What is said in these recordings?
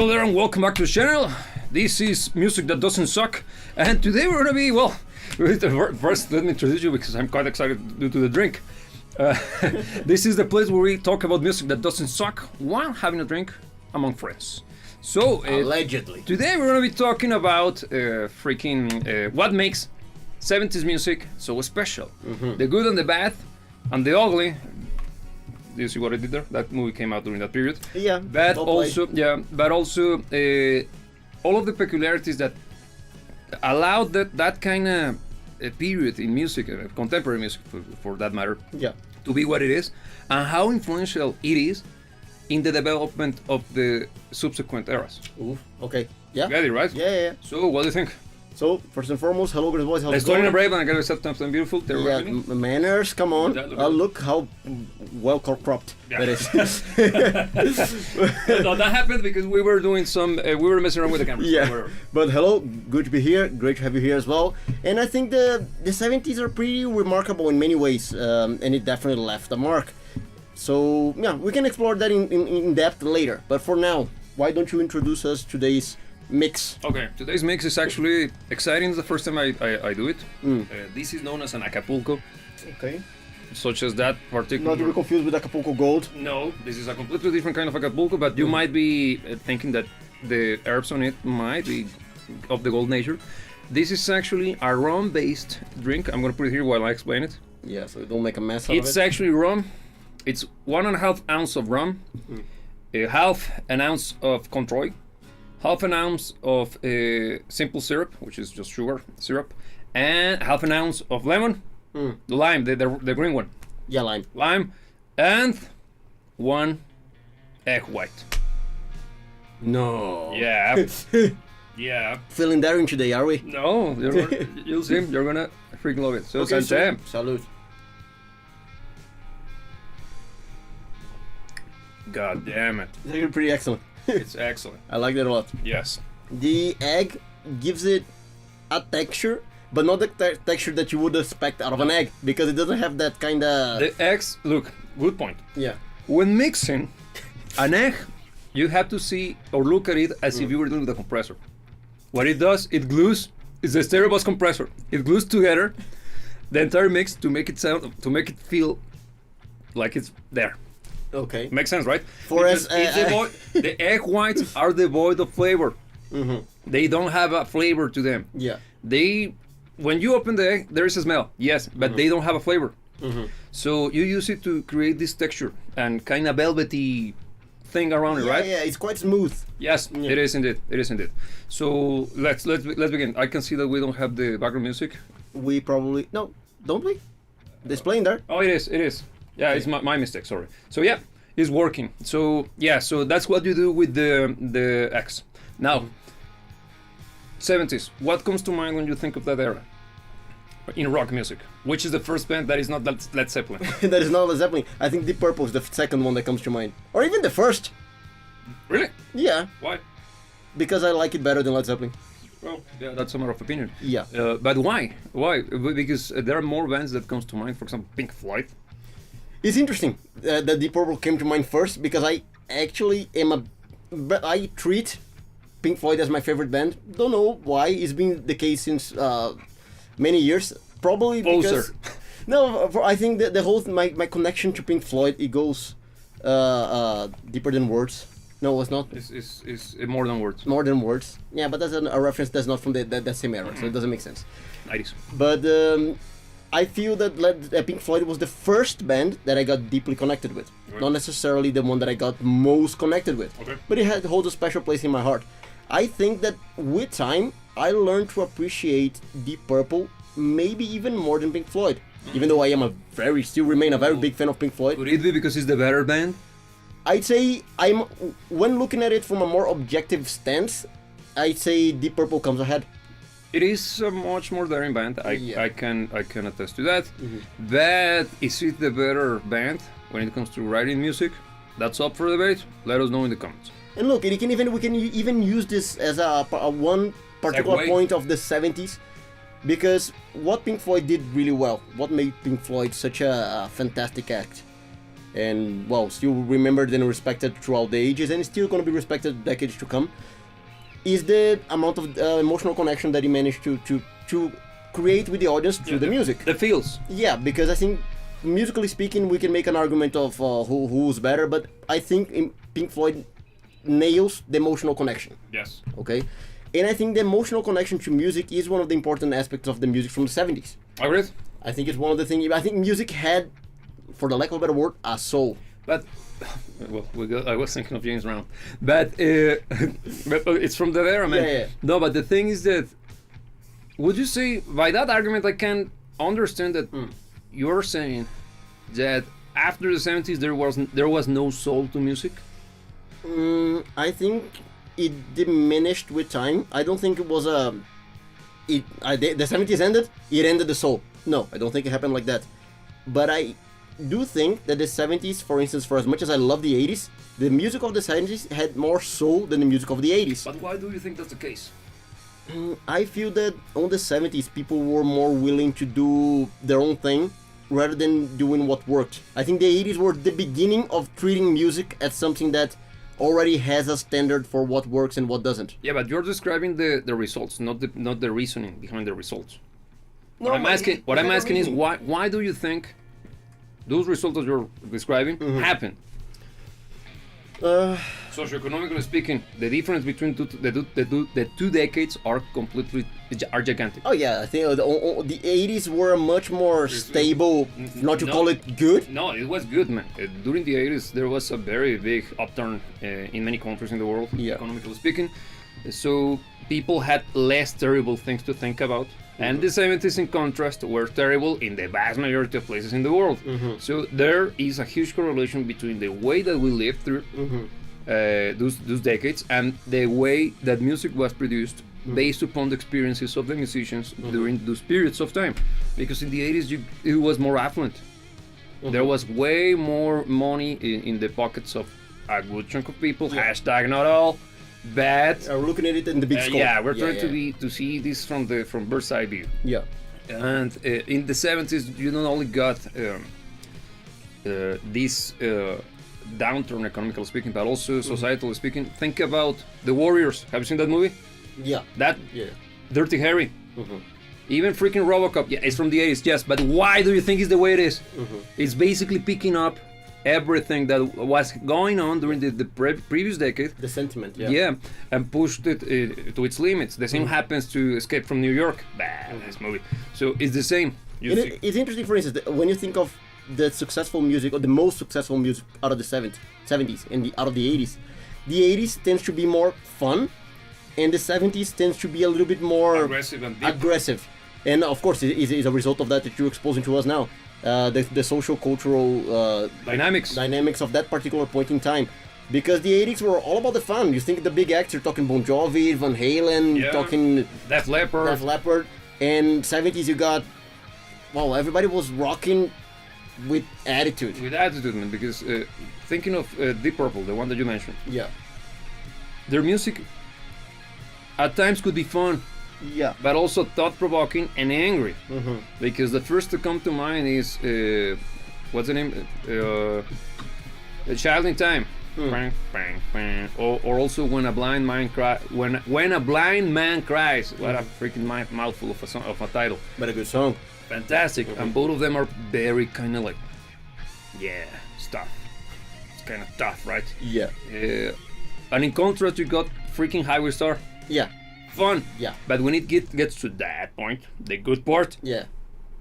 Hello there and welcome back to the channel. This is Music That Doesn't Suck, and today we're gonna be, well, first let me introduce you because I'm quite excited due to the drink. This is the place where we talk about music that doesn't suck while having a drink among friends. So, allegedly. Today we're gonna be talking about what makes 70s music so special. The good and the bad and the ugly. Do you see what I did there? That movie came out during that period. Yeah. But also, all of the peculiarities that allowed that kind of period in music, contemporary music for that matter, to be what it is, and how influential it is in the development of the subsequent eras. Ooh, okay. Yeah. Get it, right? Yeah. So, what do you think? So, first and foremost, hello, good boys. How's Let's it going? start in a brave and I gotta set something beautiful. Manners, come on. Look how well cropped that is. No, that happened because we were doing we were messing around with the camera. Yeah, but hello, good to be here. Great to have you here as well. And I think the 70s are pretty remarkable in many ways, and it definitely left a mark. So, yeah, we can explore that in depth later. But for now, why don't you introduce us today's mix? Okay, today's mix is actually exciting. It's the first time I do it. This is known as an Acapulco. Okay. Such as that particular. Not to be confused with Acapulco Gold. No, this is a completely different kind of Acapulco, but you might be thinking that the herbs on it might be of the gold nature. This is actually a rum-based drink. I'm gonna put it here while I explain it. Yeah, so don't make a mess out of it. It's actually rum. It's 1.5 ounce of rum, half an ounce of Controy, half an ounce of simple syrup, which is just sugar syrup, and half an ounce of lemon, the lime, the green one. Yeah, lime. Lime, and 1 egg white. No. Yeah. Yeah. Feeling daring today, are we? No, you'll see. You're gonna freaking love it. So, Okay, Sam. Salud. God damn it. It's actually pretty excellent. It's excellent. I like that a lot. Yes. The egg gives it a texture, but not the texture that you would expect out of an egg, because it doesn't have that kind of... The eggs, look, good point. Yeah. When mixing an egg, you have to see or look at it as if you were dealing with a compressor. What it does, it glues, it's a stereo bus compressor. It glues together the entire mix to make it feel like it's there. Okay. Makes sense, right? For us, the egg whites are devoid of flavor. They don't have a flavor to them. Yeah. When you open the egg, there is a smell, yes, but they don't have a flavor. So you use it to create this texture and kind of velvety thing around it, right? Yeah, it's quite smooth. Yes, it is indeed. It is indeed. So let's begin. I can see that we don't have the background music. We probably don't we? It's playing there. Oh, it is. It is. Yeah, it's my mistake. Sorry. So yeah, it's working. So yeah, so that's what you do with the X. Now, 70s. What comes to mind when you think of that era in rock music? Which is the first band that is not Led Zeppelin? That is not Led Zeppelin. I think Deep Purple is the second one that comes to mind, or even the first. Really? Yeah. Why? Because I like it better than Led Zeppelin. Well, yeah, that's a matter of opinion. Yeah. But why? Why? Because there are more bands that comes to mind. For example, Pink Floyd. It's interesting that Deep Purple came to mind first, because I actually I treat Pink Floyd as my favorite band. Don't know why. It's been the case since many years. Probably because... I think that the whole my connection to Pink Floyd, it goes deeper than words. No, it's not. It's more than words. More than words. Yeah, but that's a reference that's not from that same era, so it doesn't make sense. Nice. But I feel that Pink Floyd was the first band that I got deeply connected with. Right. Not necessarily the one that I got most connected with. Okay. But it holds a special place in my heart. I think that with time, I learned to appreciate Deep Purple maybe even more than Pink Floyd. Even though I am still remain a very big fan of Pink Floyd. Could it be because it's the better band? I'd say when looking at it from a more objective stance, I'd say Deep Purple comes ahead. It is a much more daring band. I can attest to that. But is it the better band when it comes to writing music? That's up for debate. Let us know in the comments. And look, we can even use this as a one particular point of the 70s, because what Pink Floyd did really well, what made Pink Floyd such a fantastic act, and well, still remembered and respected throughout the ages, and still going to be respected decades to come, is the amount of emotional connection that he managed to create with the audience through the music. The feels. Yeah, because I think musically speaking, we can make an argument of who's better, but I think Pink Floyd nails the emotional connection. Yes. Okay, and I think the emotional connection to music is one of the important aspects of the music from the 70s. Agreed. I think it's one of the things. I think music had, for the lack of a better word, a soul. But well, I was thinking of James Brown, but it's from that era, man. Yeah. No, but the thing is that, would you say by that argument I can understand that you're saying that after the 70s there was no soul to music? I think it diminished with time. I don't think it was the 70s ended. It ended the soul. No, I don't think it happened like that. But I do think that the 70s, for instance, for as much as I love the 80s, the music of the 70s had more soul than the music of the 80s. But why do you think that's the case? I feel that on the 70s, people were more willing to do their own thing rather than doing what worked. I think the 80s were the beginning of treating music as something that already has a standard for what works and what doesn't. Yeah, but you're describing the results, not the reasoning behind the results. No, What I'm asking is why do you think those results that you're describing happen? Socioeconomically speaking, the difference between the two decades are gigantic. Oh yeah, I think the 80s were much more stable, not to call it good. No, it was good, man. During the 80s, there was a very big upturn in many countries in the world, economically speaking. So people had less terrible things to think about. And the 70s, in contrast, were terrible in the vast majority of places in the world. So there is a huge correlation between the way that we lived through those decades and the way that music was produced based upon the experiences of the musicians during those periods of time. Because in the 80s, it was more affluent. There was way more money in the pockets of a good chunk of people. Hashtag not all. But we're looking at it in the big scope. Yeah, we're trying to see this from bird's eye view. Yeah. And in the 70s, you not only got this downturn, economically speaking, but also societally speaking. Think about The Warriors. Have you seen that movie? Yeah. Dirty Harry. Even freaking RoboCop. Yeah, it's from the 80s, yes. But why do you think it's the way it is? It's basically picking up everything that was going on during the previous decade. The sentiment, and pushed it to its limits. The same happens to Escape from New York. This movie. So it's the same. It's interesting, for instance, when you think of the successful music, or the most successful music out of the 70s and out of the 80s, the 80s tends to be more fun, and the 70s tends to be a little bit more aggressive. And of course, it is a result of that you're exposing to us now. The social cultural dynamics of that particular point in time, because the 80s were all about the fun. You think the big acts, you're talking Bon Jovi, Van Halen, talking Def Leppard, and 70s you got, well, everybody was rocking with attitude, man. Because thinking of Deep Purple, the one that you mentioned, their music at times could be fun. But also thought-provoking and angry. Because the first to come to mind is what's the name? A Child in Time. Bang, bang, bang. Or also When a Blind Man Cries. When a Blind Man Cries. What a freaking mouthful of a title. But a good song. Fantastic. And both of them are very kind of like, stuff. It's kind of tough, right? And in contrast, you got freaking Highway Star. Fun, but when it gets to that point, the good part,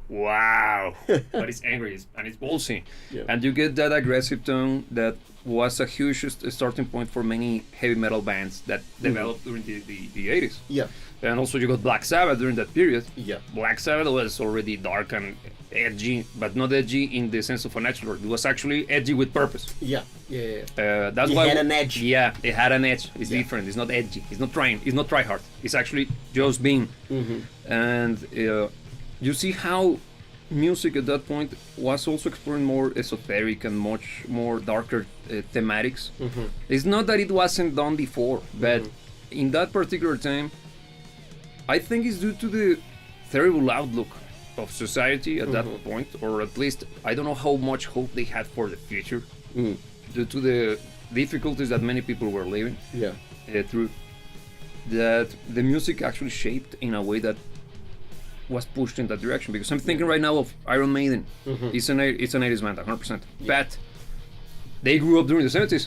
wow, but it's angry and it's ballsy, and you get that aggressive tone that was a huge starting point for many heavy metal bands that developed during the 80s. And also you got Black Sabbath during that period. Black Sabbath was already dark and edgy, but not edgy in the sense of a natural. It was actually edgy with purpose. That's why it had an edge. Yeah, it had an edge. It's different. It's not edgy. It's not trying. It's not try hard. It's actually just being. And you see how music at that point was also exploring more esoteric and much more darker thematics. It's not that it wasn't done before, but in that particular time, I think it's due to the terrible outlook of society at that point, or at least I don't know how much hope they had for the future due to the difficulties that many people were living Yeah. through. That the music actually shaped in a way that was pushed in that direction. Because I'm thinking right now of Iron Maiden. It's an 80s band, 100%. But they grew up during the 70s.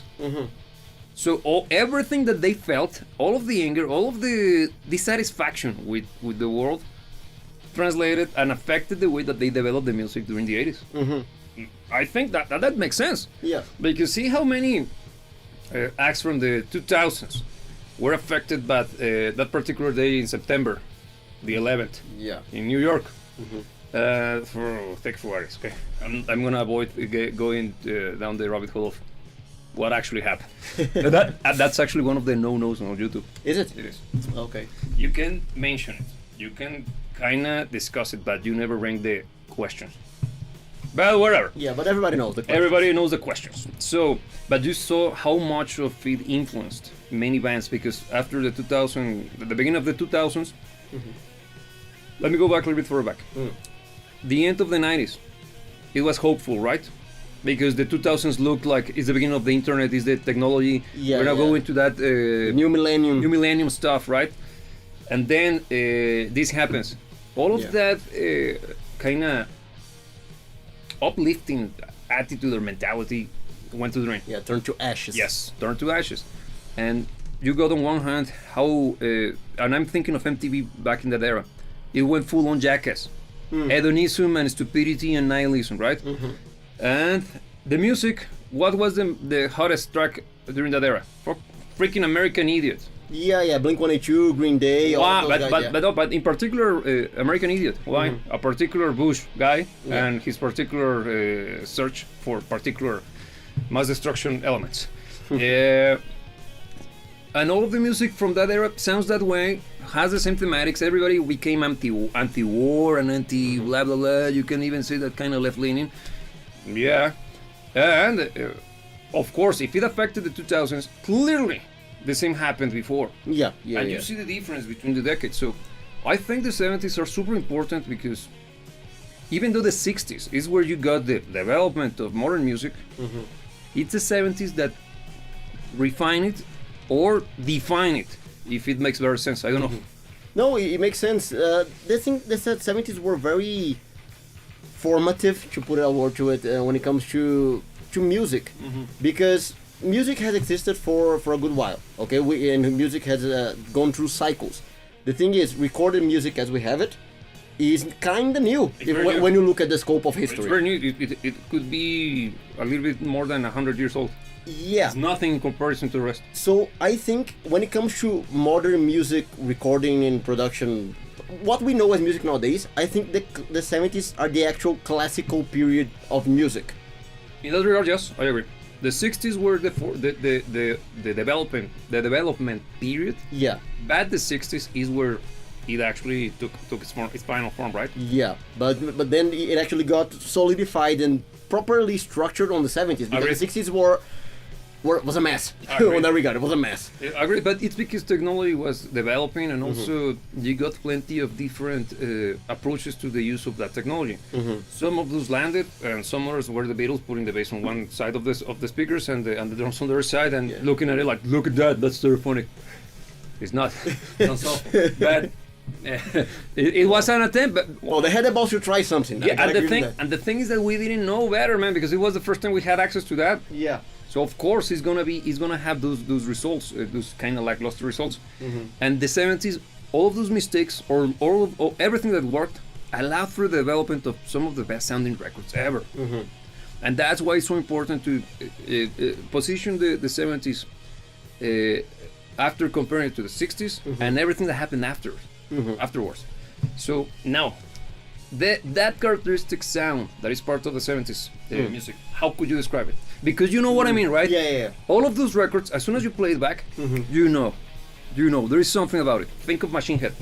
So everything that they felt, all of the anger, all of the dissatisfaction with the world, translated and affected the way that they developed the music during the 80s. I think that makes sense. Yeah. Because see how many acts from the 2000s were affected by that particular day in September, the 11th, Yeah. in New York. Take for worries, okay? I'm gonna avoid going down the rabbit hole of what actually happened. That's actually one of the no-nos on YouTube. Is it? It is. Okay. You can mention it, you can kinda discuss it, but you never rank the questions. But whatever. Yeah, but everybody knows the question. Everybody knows the questions. So, but you saw how much of it influenced many bands, because after the beginning of the 2000s, let me go back a little bit further back. The end of the 90s, it was hopeful, right? Because the 2000s looked like it's the beginning of the internet, is the technology. Yeah, We're not yeah. going to that New millennium. new millennium stuff, right? And then this happens. All of Yeah. that kind of uplifting attitude or mentality went to the drain. Yeah, turn to ashes. Yes, turn to ashes. And you got on one hand how, and I'm thinking of MTV back in that era, it went full on jackass. Hedonism and stupidity and nihilism, right? And the music, what was the hottest track during that era? Freaking American Idiot. Yeah, Blink-182, Green Day, all Why? those But, guys, but, yeah. but, no, but in particular, American Idiot. Why? A particular Bush guy and his particular search for particular mass destruction elements. And all of the music from that era sounds that way, has the same thematics. Everybody became anti-war and anti-blah, blah, blah. You can even say that kind of left-leaning. Yeah. And, of course, if it affected the 2000s, clearly the same happened before. Yeah. And you see the difference between the decades. So I think the 70s are super important because even though the 60s is where you got the development of modern music, it's the 70s that refine it or define it, if it makes better sense. I don't know. No, it makes sense. The 70s were very formative, to put a word to it, when it comes to music, because music has existed for a good while. Okay, and music has gone through cycles. The thing is, recorded music as we have it is kind of new when you look at the scope of It's history. very new. It could be a little bit more than 100 years old. Yeah. It's nothing in comparison to the rest. So I think when it comes to modern music recording and production, what we know as music nowadays, I think the 70s are the actual classical period of music. In that regard, yes, I agree. The 60s were the development period, Yeah. but the 60s is where it actually took its final form, right? Yeah, but then it actually got solidified and properly structured on the 70s, because Agreed. the 60s was a mess. Agreed. On that regard, it was a mess. I agree, but it's because technology was developing, and also you got plenty of different approaches to the use of that technology. Some of those landed, and some others were the Beatles putting the bass on one side of the speakers and the drums on the other side, and looking at it like, look at that's very funny. It's not. It's not awful. But it was an attempt, but Well, they had the balls to try something. I yeah, gotta and give them that. the thing is that we didn't know better, man, because it was the first time we had access to that. Yeah. So of course he's gonna have those results, those kind of lackluster results. And the 70s, all of those mistakes or everything that worked allowed for the development of some of the best sounding records ever. And that's why it's so important to position the 70s after comparing it to the 60s and everything that happened afterwards. So now, that characteristic sound that is part of the 70s music, how could you describe it? Because you know what I mean, right? Yeah. All of those records, as soon as you play it back, you know, there is something about it. Think of Machine Head.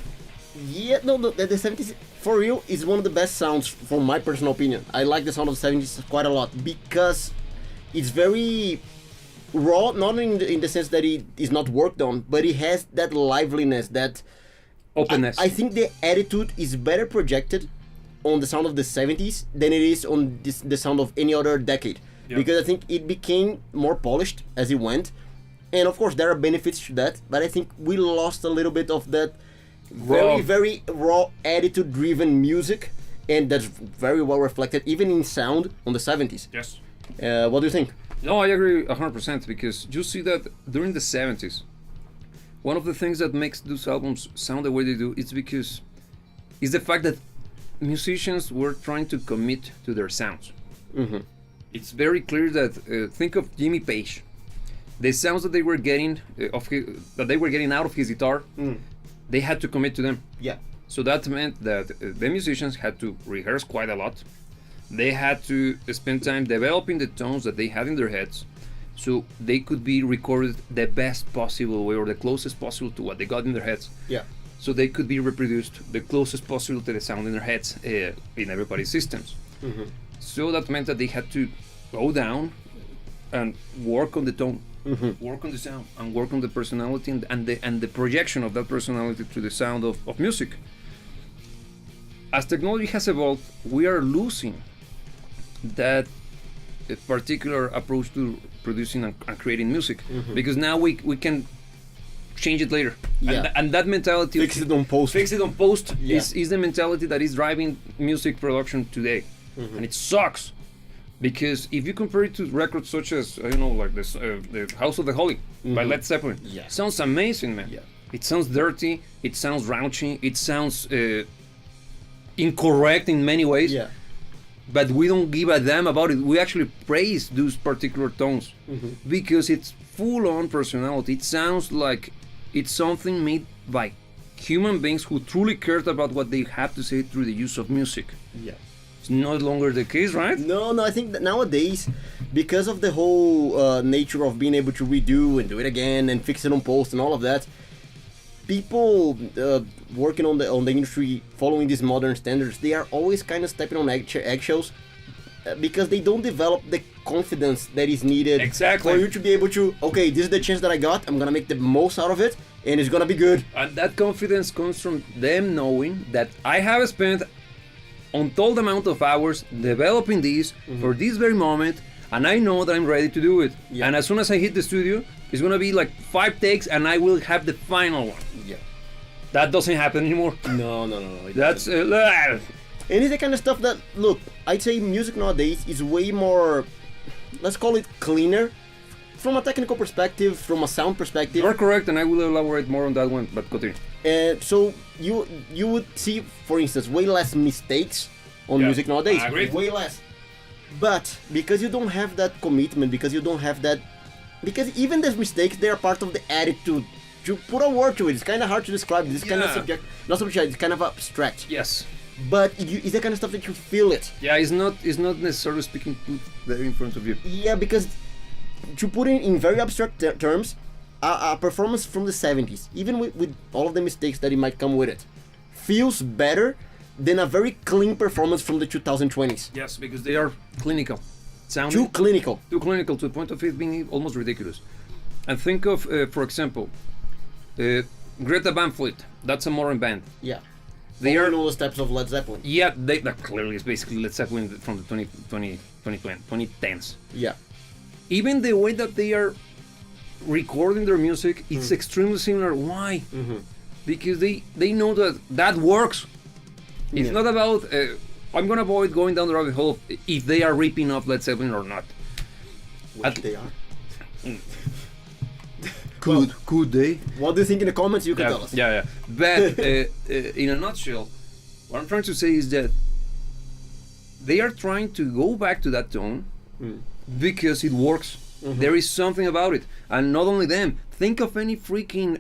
Yeah, no, the 70s, for real, is one of the best sounds, from my personal opinion. I like the sound of the 70s quite a lot, because it's very raw, not in the sense that it is not worked on, but it has that liveliness, that Openness. I think the attitude is better projected on the sound of the 70s than it is on the sound of any other decade. Yeah. Because I think it became more polished as it went. And of course, there are benefits to that, but I think we lost a little bit of that very raw attitude-driven music, and that's very well reflected even in sound on the 70s. Yes. What do you think? No, I agree 100% because you see that during the 70s, one of the things that makes those albums sound the way they do is because is the fact that musicians were trying to commit to their sounds. Mm-hmm. It's very clear that think of Jimmy Page, the sounds that they were getting out of his guitar, they had to commit to them. Yeah. So that meant that the musicians had to rehearse quite a lot. They had to spend time developing the tones that they had in their heads, so they could be recorded the best possible way or the closest possible to what they got in their heads. Yeah. So they could be reproduced the closest possible to the sound in their heads in everybody's systems. Mm-hmm. So that meant that they had to go down and work on the tone, work on the sound, and work on the personality and the projection of that personality to the sound of music. As technology has evolved, we are losing that particular approach to producing and creating music, because now we can change it later. Yeah. And that mentality Fix it on post. Yeah. is the mentality that is driving music production today. And it sucks, because if you compare it to records such as like this the House of the Holy by Led Zeppelin, Yeah. sounds amazing, man. Yeah. It sounds dirty, it sounds raunchy, it sounds incorrect in many ways. Yeah. But we don't give a damn about it. We actually praise those particular tones because it's full-on personality. It sounds like it's something made by human beings who truly cared about what they have to say through the use of music. Yeah. It's no longer the case, right? No, I think that nowadays, because of the whole nature of being able to redo and do it again and fix it on post and all of that, people working on the industry, following these modern standards, they are always kind of stepping on eggshells because they don't develop the confidence that is needed Exactly. for you to be able to, okay, this is the chance that I got, I'm gonna make the most out of it, and it's gonna be good. And that confidence comes from them knowing that I have spent untold amount of hours developing this for this very moment, and I know that I'm ready to do it. Yeah. And as soon as I hit the studio, it's gonna be like 5 takes, and I will have the final one. Yeah. That doesn't happen anymore. No. That's And it's the kind of stuff that, look, I'd say music nowadays is way more, let's call it cleaner, from a technical perspective, from a sound perspective. you're correct, and I will elaborate more on that one. But continue. So you would see, for instance, way less mistakes on Yeah, music nowadays. I agree. Way less. But because you don't have that commitment, because you don't have that, because even those mistakes, they are part of the attitude. To put a word to it, it's kind of hard to describe. It's kind of Yeah. not subject. It's kind of abstract. Yes. But it's the kind of stuff that you feel it. Yeah, it's not necessarily speaking put there in front of you. Yeah, because to put it in very abstract terms, a performance from the 70s, even with all of the mistakes that it might come with it, feels better than a very clean performance from the 2020s. Yes, because they are clinical. Too clinical. Too clinical to the point of it being almost ridiculous. And think of, for example, Greta Van Fleet. That's a modern band. Yeah. They Following are, all the steps of Led Zeppelin. yeah, that clearly is basically Led Zeppelin from the 2010s. Yeah. Even the way that they are recording their music, it's extremely similar. Why? Because they know that works. It's Yeah. not about I'm gonna avoid going down the rabbit hole if they are ripping off Led Zeppelin or not. Which they are. Could they? What do you think in the comments? You can tell us. Yeah. But in a nutshell, what I'm trying to say is that they are trying to go back to that tone because it works. There is something about it, and not only them. Think of any freaking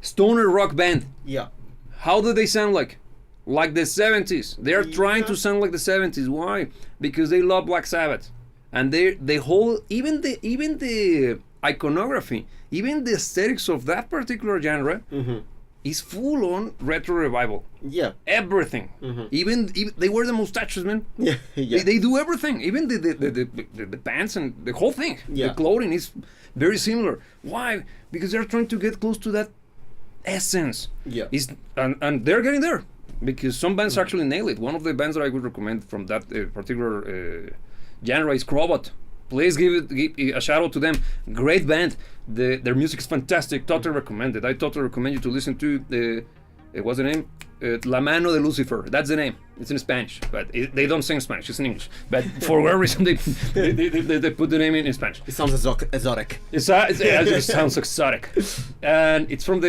stoner rock band. Yeah. How do they sound like? Like the 70s. They are trying to sound like the 70s. Why? Because they love Black Sabbath, and they whole even the iconography, even the aesthetics of that particular genre is full on retro revival. Yeah. Everything. Even they wear the mustaches, man. Yeah. Yeah. They do everything. Even the pants and the whole thing. Yeah. The clothing is very similar. Why? Because they're trying to get close to that essence. Yeah. And they're getting there. because some bands actually nail it. One of the bands that I would recommend from that particular genre is Crobot. Please give a shout out to them. Great band. Their music is fantastic. Totally recommended. I totally recommend you to listen to what's the name? La Mano de Lucifer. That's the name. It's in Spanish, but they don't sing Spanish. It's in English. But for whatever reason, they put the name in Spanish. It sounds exotic. It just sounds exotic, and it's from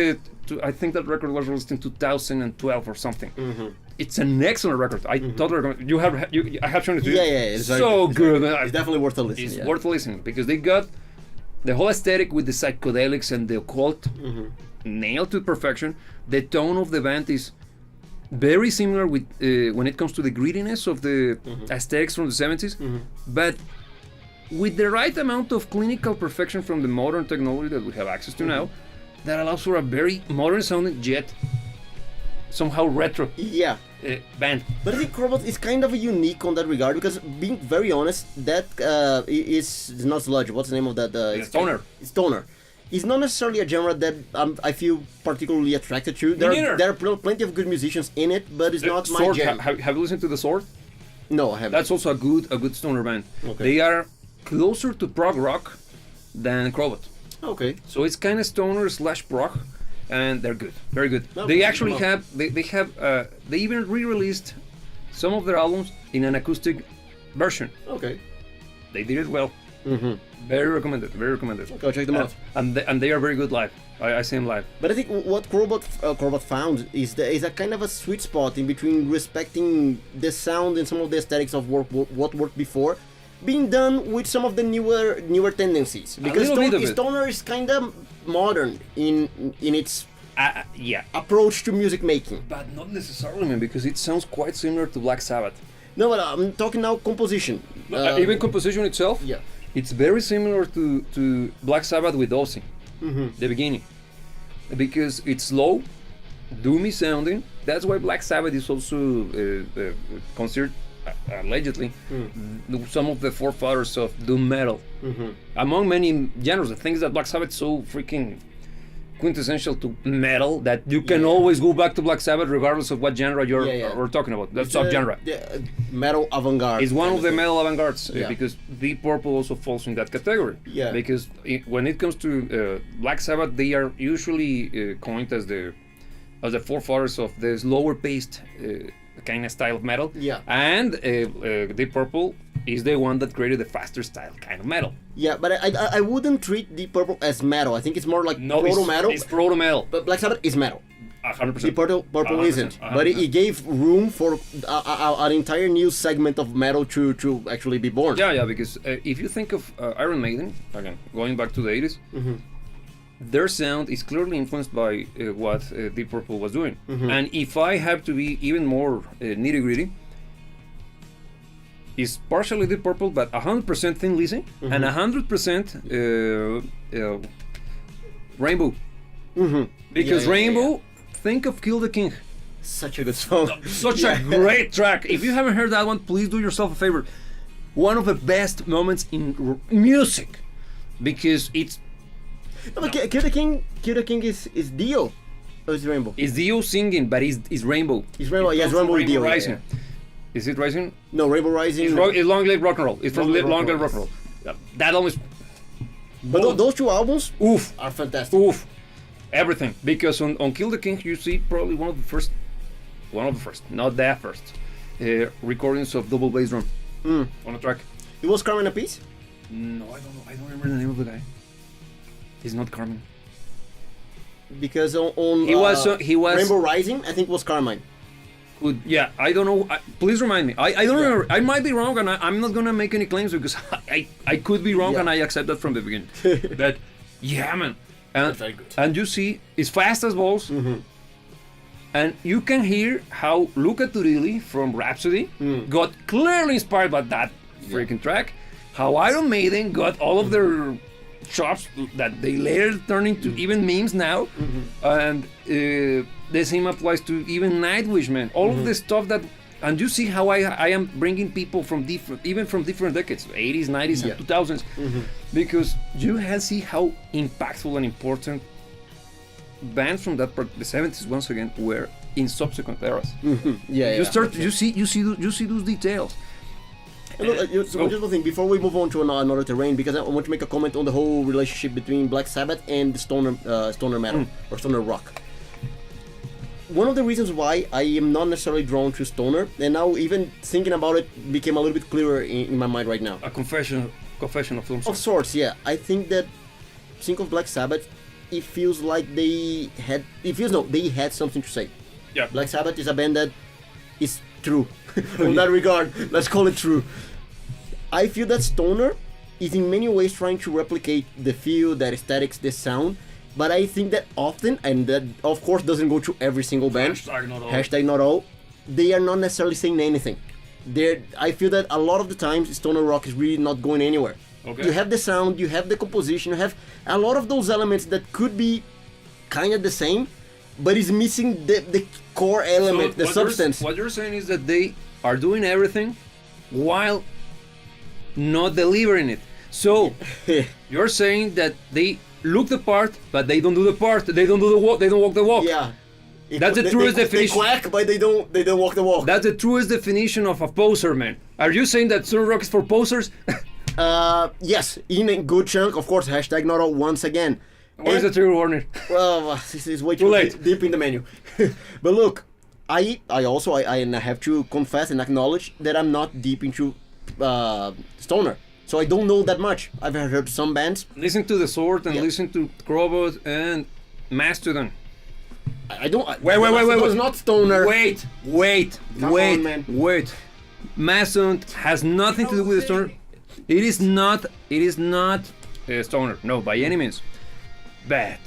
I think that record was released in 2012 or something. It's an excellent record. I totally recommend. I have shown it to you. Yeah, it's so good. It's definitely worth a listen. It's worth listening because they got the whole aesthetic with the psychedelics and the occult nailed to perfection. The tone of the band is very similar with when it comes to the grittiness of the aesthetics from the 70s, but with the right amount of clinical perfection from the modern technology that we have access to now, that allows for a very modern sounding yet somehow retro band. But I think Crobot is kind of unique on that regard because, being very honest, that is not sludge. What's the name of that? Stoner. Stoner. It's not necessarily a genre that I feel particularly attracted to. There are plenty of good musicians in it, but it's not my jam. Have you listened to The Sword? No, I haven't. That's also a good stoner band. Okay. They are closer to prog rock than Crobot. Okay. So it's kind of stoner / prog, and they're good, very good. No, They actually have they even re-released some of their albums in an acoustic version. Okay. They did it well. Very recommended. Very recommended. Go check them out. And they are very good live. I see them live. But I think what Crobot found is a kind of a sweet spot in between respecting the sound and some of the aesthetics of what worked before, being done with some of the newer tendencies. Because stoner is kind of modern in its approach to music making. But not necessarily, man, because it sounds quite similar to Black Sabbath. No, but I'm talking now composition. Even composition itself. Yeah. It's very similar to Black Sabbath with Ozzy, the beginning, because it's slow, doomy sounding. That's why Black Sabbath is also considered, allegedly, some of the forefathers of doom metal. Among many genres, the things that Black Sabbath is so freaking quintessential to metal that you can always go back to Black Sabbath regardless of what genre we're talking about. That's subgenre. Metal avant-garde. It's one of the metal avant-gardes because Deep Purple also falls in that category. Yeah. Because when it comes to Black Sabbath, they are usually coined as the forefathers of the slower paced kind of style of metal. Yeah. And Deep Purple is the one that created the faster style kind of metal. Yeah, but I wouldn't treat Deep Purple as metal. I think it's more like proto-metal. It's proto-metal. But Black Sabbath is metal. 100%. Deep Purple isn't. 100%. But it gave room for an entire new segment of metal to actually be born. Yeah, because if you think of Iron Maiden, again, going back to the 80s, their sound is clearly influenced by what Deep Purple was doing. And if I have to be even more nitty-gritty, it's partially Deep Purple, but 100% Thin Lizzy and 100% Rainbow. Because Rainbow, think of Kill the King. Such a good song. Such a great track. If you haven't heard that one, please do yourself a favor. One of the best moments in music, because it's. No, but Kill the King is Dio. Or is it Rainbow? It's Dio singing, but it's Rainbow. It's Rainbow. Yes, Rainbow with Dio. Rising. Yeah. Is it Rising? No, Rainbow Rising. It's Long Live Rock and Roll. It's from Long Live Rock and Roll. That almost. But those two albums are fantastic. Everything. Because on Kill the King, you see probably one of the first, not that first, recordings of double bass drum on a track. It was Carmen Appice? No, I don't know. I don't remember the name of the guy. He's not Carmen. Because on he was Rainbow Rising, I think it was Carmine. Yeah, I don't know. Please remind me. I don't remember. I might be wrong, and I'm not gonna make any claims because I could be wrong, and I accept that from the beginning. But yeah, man, and you see, it's fast as balls, and you can hear how Luca Turilli from Rhapsody got clearly inspired by that freaking track. How Iron Maiden got all of their chops that they later turned into even memes now, and the same applies to even Nightwish, man. All of the stuff that, and you see how I am bringing people from different decades, 80s, 90s, and 2000s, because you see how impactful and important bands from that part, the 70s once again, were in subsequent eras. Yeah, You start, you see those details. And look, just one thing before we move on to another terrain, because I want to make a comment on the whole relationship between Black Sabbath and the stoner metal or stoner rock. One of the reasons why I am not necessarily drawn to stoner, and now even thinking about it became a little bit clearer in my mind right now. A confession of some sort. Of sorts, yeah. I think that think of Black Sabbath, it feels like they had something to say. Yeah. Black Sabbath is a band that is true. In that regard, let's call it true. I feel that stoner is in many ways trying to replicate the feel, the aesthetics, the sound, but I think that often, and that of course doesn't go to every single band, hashtag not all, they are not necessarily saying anything. I feel that a lot of the times stoner rock is really not going anywhere. Okay. You have the sound, you have the composition, you have a lot of those elements that could be kind of the same, but is missing the core element, the substance. What you're saying is that they are doing everything while not delivering it. So you're saying that they look the part, but they don't do the part. They don't do the walk. They don't walk the walk. Yeah. That's the truest definition. They quack, but they don't walk the walk. That's the truest definition of a poser, man. Are you saying that stoner rock is for posers? Yes, in a good chunk, of course. Hashtag not all once again. Where's the trigger warning? Well, this is way too late. Deep in the menu. But look, I have to confess and acknowledge that I'm not deep into stoner, so I don't know that much. I've heard some bands. Listen to The Sword and listen to Crobot and Mastodon. I don't. Wait. It's not stoner. Wait. Come on, man. Wait. Mastodon has nothing to do with the stoner. It is not stoner. No, by any means. Bad.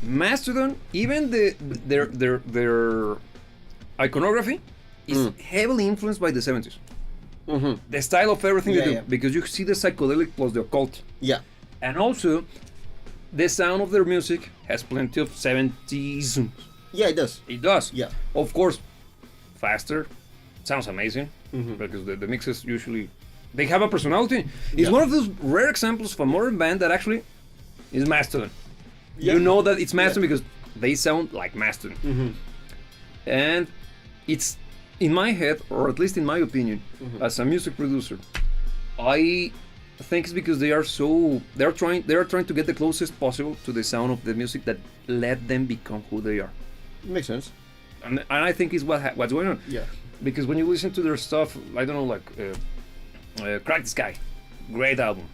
Mastodon, even their iconography is heavily influenced by the 70s. Mm-hmm. The style of everything they do, because you see the psychedelic plus the occult. Yeah. And also, the sound of their music has plenty of 70s. Yeah, it does. It does. Yeah. Of course, faster. Sounds amazing, Mm-hmm. because the mixes usually, they have a personality. It's one of those rare examples of a modern band that actually is Mastodon. Yeah. You know that it's Mastodon because they sound like Mastodon. Mm-hmm. And it's in my head, or at least in my opinion, as a music producer, I think it's because they are trying to get the closest possible to the sound of the music that let them become who they are. Makes sense. And I think it's what's going on. Yeah. Because when you listen to their stuff, I don't know, like Crack the Sky, great album.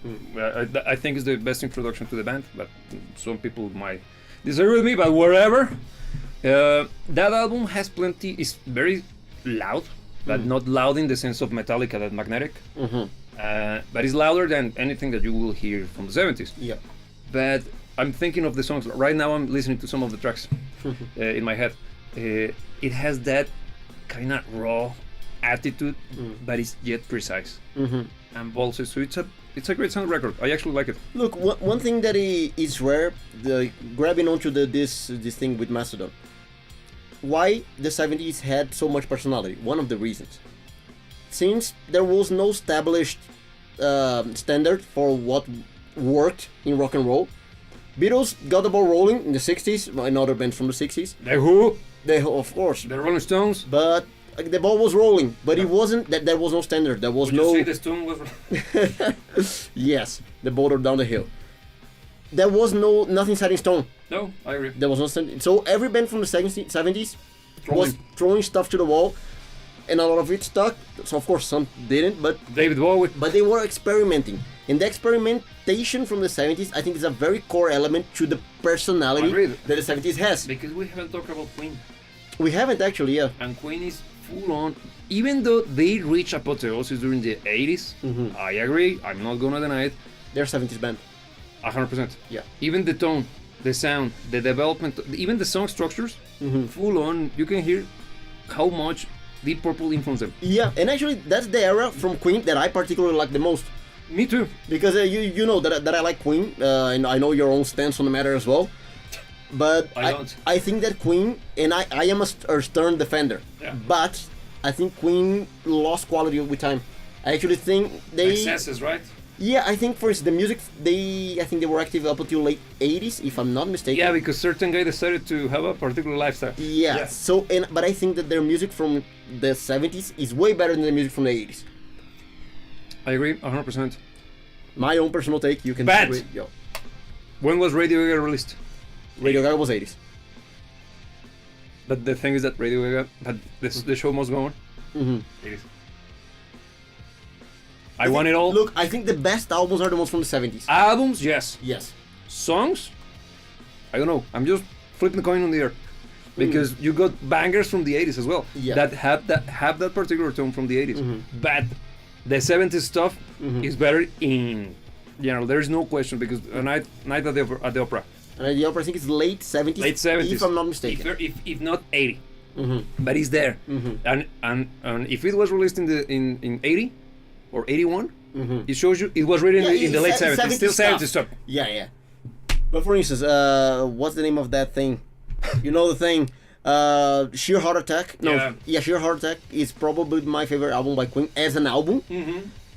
I think it's the best introduction to the band, but some people might disagree with me, but whatever. That album has is very loud, but not loud in the sense of Metallica, that magnetic. But it's louder than anything that you will hear from the 70s. Yeah. But I'm thinking of the songs. Right now I'm listening to some of the tracks in my head. It has that kind of raw attitude, but it's yet precise and ballsy. So it's a great sound record. I actually like it. Look, one thing that is rare, grabbing onto this thing with Mastodon. Why the 70s had so much personality? One of the reasons. Since there was no established standard for what worked in rock and roll, Beatles got the ball rolling in the 60s, and other bands from the 60s. The Who? Of course. The Rolling Stones? But the ball was rolling, but it wasn't, there was no standard, there was Would no... you say the Stone was... Yes, the boulder down the hill. There was nothing set in stone. No, I agree. There was no standard. So every band from the 70s was throwing stuff to the wall, and a lot of it stuck. So of course some didn't, but David Bowie. But they were experimenting, and the experimentation from the 70s, I think, is a very core element to the personality that the 70s has. Because we haven't talked about Queen. We haven't actually, yeah. And Queen is full on. Even though they reached apotheosis during the 80s, I agree. I'm not gonna deny it. They're a 70s band. 100%. Yeah. Even the tone, the sound, the development, even the song structures, full on. You can hear how much Deep Purple influenced them. Yeah, and actually that's the era from Queen that I particularly like the most. Me too. Because you know that I like Queen, and I know your own stance on the matter as well. But I think that Queen, and I am a stern defender, but I think Queen lost quality with time. I actually think they... Excesses, right? Yeah, I think for the music, I think they were active up until late 80s, if I'm not mistaken. Yeah, because certain guy decided to have a particular lifestyle. Yeah. So, but I think that their music from the 70s is way better than the music from the 80s. I agree, 100%. My own personal take. You can. But disagree. Yo. when was Radio Gaga released? Radio Gaga was 80s. But the thing is that Radio Gaga had the show must go on. Mm-hmm. It is. I want it all. Look, I think the best albums are the ones from the 70s. Albums, yes. Yes. Songs, I don't know. I'm just flipping the coin on the air because you got bangers from the 80s as well that have that particular tone from the 80s. But the 70s stuff is better in general. There is no question because a night at the opera. And the opera, I think it's late 70s. Late 70s, if I'm not mistaken. If not 80, but it's there. And if it was released in 80 or 81, it shows you it was written in the late 70s. Still 70s stuff. Yeah. But for instance, what's the name of that thing? You know the thing, Sheer Heart Attack. No, Sheer Heart Attack is probably my favorite album by Queen as an album.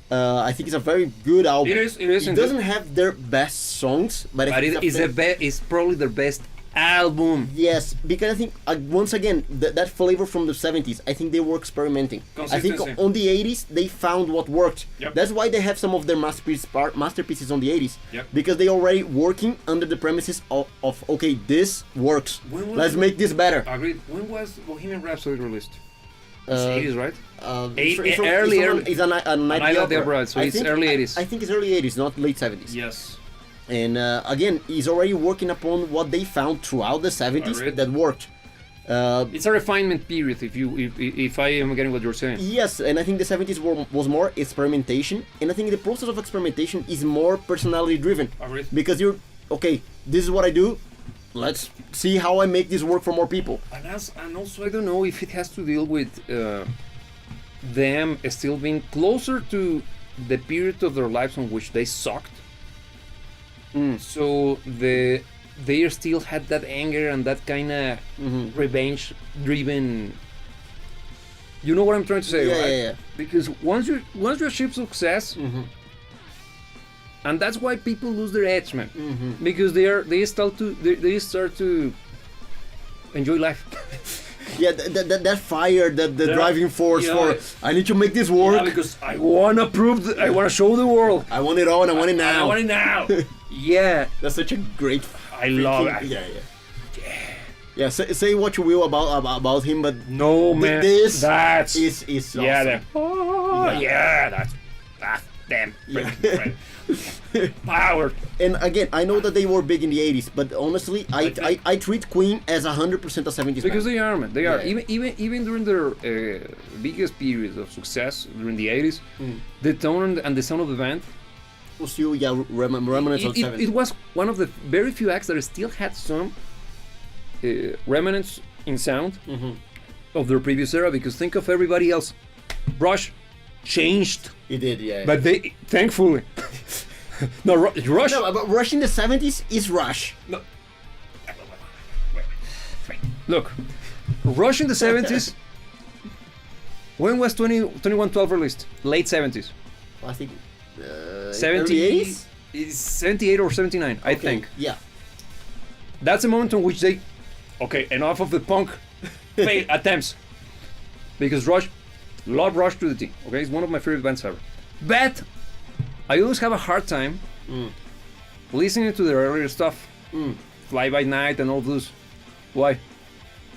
I think it's a very good album. It is. It doesn't have their best songs, but it's probably their best album. Yes, because I think once again that flavor from the 70s, I think they were experimenting. I think on the 80s they found what worked. That's why they have some of their masterpieces on the 80s. Because they already working under the premises of okay, this works. Let's make this better. Agreed. When was Bohemian Rhapsody released? It's 80s, right? Early. It's a night at the opera. So it's early 80s. I think it's early 80s, not late 70s. Yes. And again, he's already working upon what they found throughout the 70s that worked. It's a refinement period, if I am getting what you're saying. Yes, and I think the 70s was more experimentation, and I think the process of experimentation is more personality driven. Because you're, okay, this is what I do, let's see how I make this work for more people. And also, I don't know if it has to deal with them still being closer to the period of their lives on which they sucked. So they still had that anger and that kind of revenge-driven. You know what I'm trying to say, right? Yeah. Because once you achieve success, and that's why people lose their edge, man. Because they start to enjoy life. Yeah, that fire, the driving force for I need to make this work. Yeah, because I wanna prove, I wanna show the world. I want it all, and I want it now. I want it now. Yeah, that's such a great. I love it. Yeah. Say what you will about him, but no man, this that's is awesome. That's them. Power. And again, I know that they were big in the 80s, but honestly, I treat Queen as 100% a 70s because band. they are, man. They are. Even during their biggest periods of success during the 80s, the tone and the sound of the band was still remnants of 70s. It was one of the very few acts that still had some remnants in sound of their previous era. Because think of everybody else. Rush changed. It did, yeah. But they, thankfully. No, Rush. No, but Rush in the 70s is Rush. No. Look, Rush in the 70s. When was 2112 released? Late 70s. I think 78 or 79, I think. Yeah. That's the moment in which they, enough of the punk attempts. Because Rush, love Rush to the T. Okay, it's one of my favorite bands ever. But I always have a hard time listening to their earlier stuff. Fly By Night and all those. Why?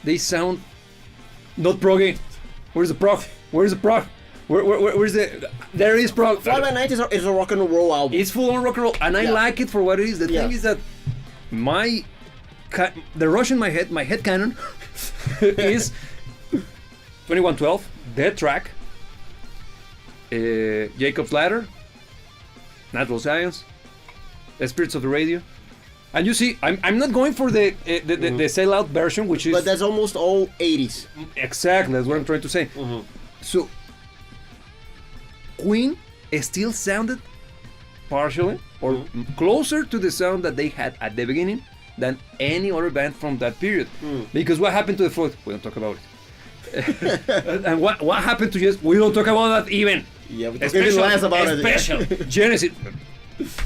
They sound not proggy. Where's the prog? Where's the... There is prog. Fly By Night is a rock and roll album. It's full on rock and roll, and I like it for what it is. The thing is that the Rush in my head canon is 2112, Dead Track, Jacob's Ladder, Natural Science, Spirits of the Radio. And you see, I'm not going for the sellout version, which is... But that's almost all 80s. Exactly, that's what I'm trying to say. So, Queen still sounded partially or closer to the sound that they had at the beginning than any other band from that period. Because what happened to the Floyd? We don't talk about it. And what happened to Yes? We don't talk about that even. Yeah, we talk even less about it. Special Genesis.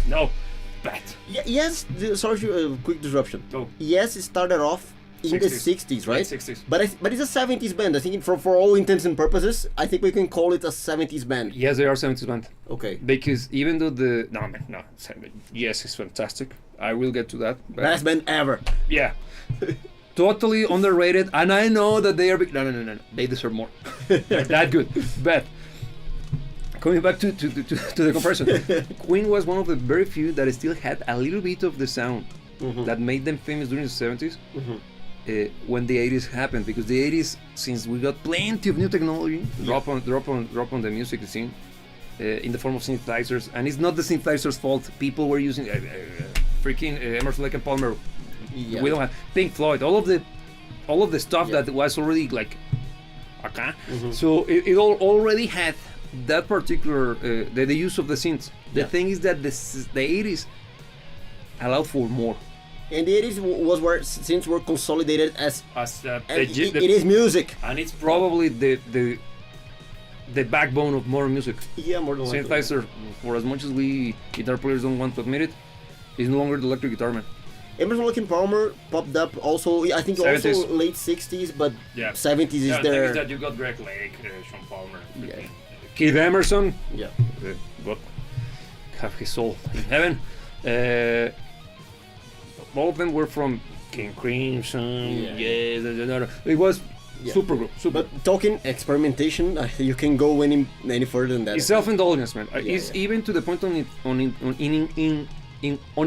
No, bad. Yes, sorry, quick disruption. Oh. Yes, it started off in 60s. the 60s, right? Late 60s. But it's a 70s band. I think for all intents and purposes, I think we can call it a 70s band. Yes, they are 70s band. Okay. Because even though yes, it's fantastic. I will get to that. But Best band ever. yeah, totally underrated. And I know that they are big. No. They deserve more. They're that good. But coming back to the comparison, Queen was one of the very few that still had a little bit of the sound that made them famous during the 70s. When the 80s happened, because the 80s, since we got plenty of new technology, drop on the music scene in the form of synthesizers, and it's not the synthesizers' fault. People were using freaking Emerson, Lake and Palmer. Yeah. We don't have Pink Floyd. All of the stuff that was already like, okay. So it already had that particular the use of the synths. The thing is that the 80s allowed for more. And the 80s was where synths were consolidated as it is music. And it's probably the backbone of modern music. Yeah, more than likely. Synthesizer, for as much as we guitar players don't want to admit it, is no longer the electric guitar man. Emerson, Lake and Palmer popped up also, I think 70s. also late 60s, but 70s is The thing there. is that you got Greg Lake, Sean Palmer, Keith Emerson, Yeah. God have his soul in heaven. All of them were from King Crimson. It was super good. Super. But talking experimentation, you can go any further than that. It's self-indulgence, man. It's even to the point on